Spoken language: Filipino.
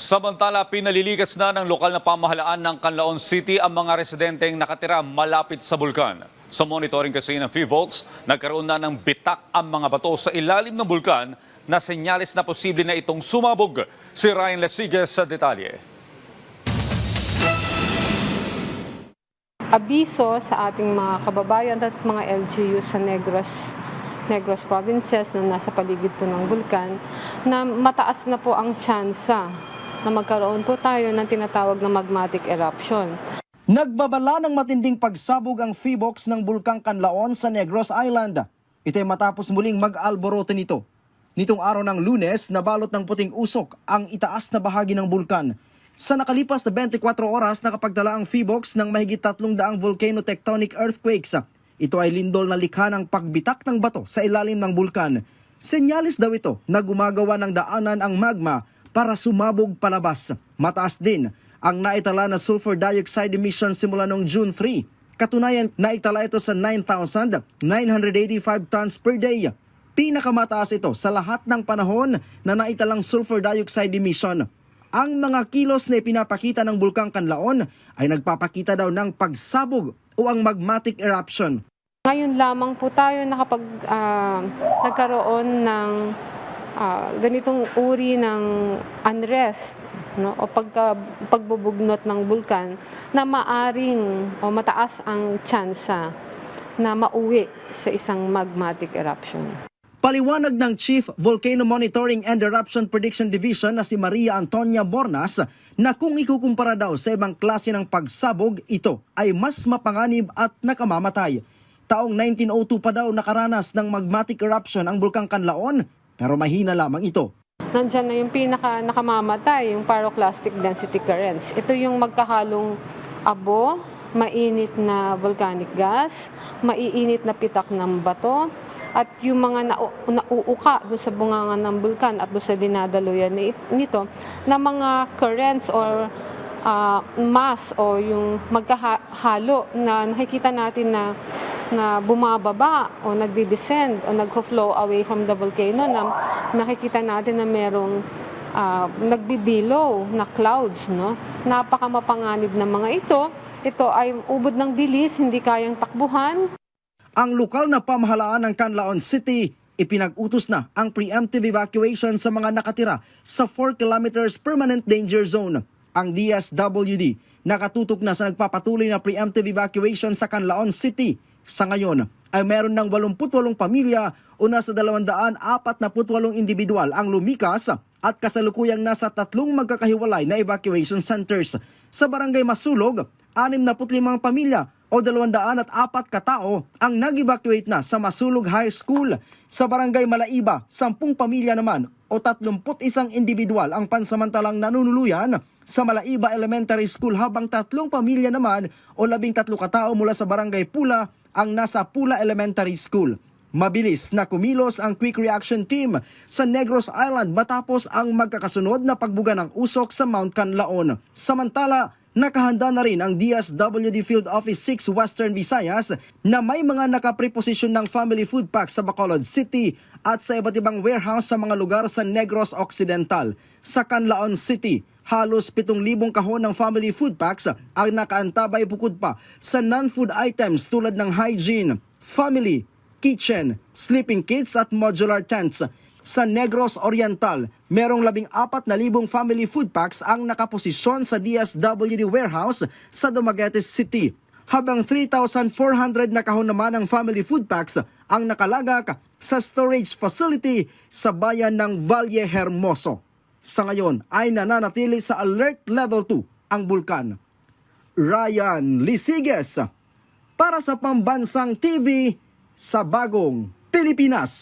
Samantala, pinalilikas na ng lokal na pamahalaan ng Canlaon City ang mga residenteng nakatira malapit sa bulkan. Sa monitoring kasi ng PHIVOLTS, nagkaroon na ng bitak ang mga bato sa ilalim ng bulkan na senyales na posible na itong sumabog. Si Ryan Lesiges sa detalye. Abiso sa ating mga kababayan at mga LGU sa Negros provinces na nasa paligid po ng bulkan na mataas na po ang tsansa na magkaroon po tayo ng tinatawag na magmatic eruption. Nagbabala ng matinding pagsabog ang PHIVOLTS ng Bulkang Canlaon sa Negros Island. Ito ay matapos muling mag-alboroto nito. Nitong araw ng Lunes, nabalot ng puting usok ang itaas na bahagi ng bulkan. Sa nakalipas na 24 oras, nakapagdala ang PHIVOLTS ng mahigit 300 volcano-tectonic earthquakes. Ito ay lindol na likha ng pagbitak ng bato sa ilalim ng bulkan. Senyalis daw ito na gumagawa ng daanan ang magma para sumabog palabas. Mataas din ang naitala na sulfur dioxide emission simula noong June 3. Katunayan, naitala ito sa 9,985 tons per day. Pinakamataas ito sa lahat ng panahon na naitalang sulfur dioxide emission. Ang mga kilos na ipinapakita ng Bulkang Canlaon ay nagpapakita daw ng pagsabog o ang magmatic eruption. Ngayon lamang po tayo nagkaroon ng ganitong uri ng unrest, no, o pagbubugnot ng bulkan na maaring o mataas ang tsansa na mauwi sa isang magmatic eruption. Paliwanag ng Chief Volcano Monitoring and Eruption Prediction Division na si Maria Antonia Bornas na kung ikukumpara daw sa ibang klase ng pagsabog, ito ay mas mapanganib at nakamamatay. Taong 1902 pa daw nakaranas ng magmatic eruption ang Bulkang Canlaon, pero mahina lamang ito. Nandyan na yung nakamamatay, yung pyroclastic density currents. Ito yung magkahalong abo, mainit na volcanic gas, maiinit na pitak ng bato, at yung mga nauuka doon sa bunganga ng bulkan at doon sa dinadaluyan nito na mga currents or mass o yung magkahalo na nakikita natin na bumababa o nagdi-descend o nag-flow away from the volcano, na nakikita natin na merong nagbibilow na clouds, no? Napakamapanganib na mga ito. Ito ay ubod ng bilis, hindi kayang takbuhan. Ang lokal na pamahalaan ng Canlaon City, ipinag-utos na ang preemptive evacuation sa mga nakatira sa 4 kilometers permanent danger zone. Ang DSWD nakatutok na sa nagpapatuloy na preemptive evacuation sa Canlaon City. Sa ngayon ay meron ng 88 pamilya o nasa 248 individual ang lumikas at kasalukuyang nasa 3 magkakahiwalay na evacuation centers. Sa Barangay Masulog, 65 pamilya o 204 katao ang nag-evacuate na sa Masulog High School. Sa Barangay Malaiba, 10 pamilya naman o 31 individual ang pansamantalang nanunuluyan sa Malaiba Elementary School, habang 3 pamilya naman o 13 katao mula sa Barangay Pula ang nasa Pula Elementary School. Mabilis na kumilos ang Quick Reaction Team sa Negros Island matapos ang magkakasunod na pagbuga ng usok sa Mount Canlaon. Samantala, nakahanda na rin ang DSWD Field Office 6 Western Visayas na may mga nakapreposisyon ng family food pack sa Bacolod City at sa iba't ibang warehouse sa mga lugar sa Negros Occidental. Sa Canlaon City, halos 7,000 kahon ng family food packs ang nakaantabay bukod pa sa non-food items tulad ng hygiene, family, kitchen, sleeping kits at modular tents. Sa Negros Oriental, merong 14,000 family food packs ang nakaposisyon sa DSWD warehouse sa Dumaguete City, habang 3,400 na kahon naman ng family food packs ang nakalagak sa storage facility sa bayan ng Valle Hermoso. Sa ngayon ay nananatili sa Alert Level 2 ang bulkan. Ryan Lesiges para sa Pambansang TV sa Bagong Pilipinas.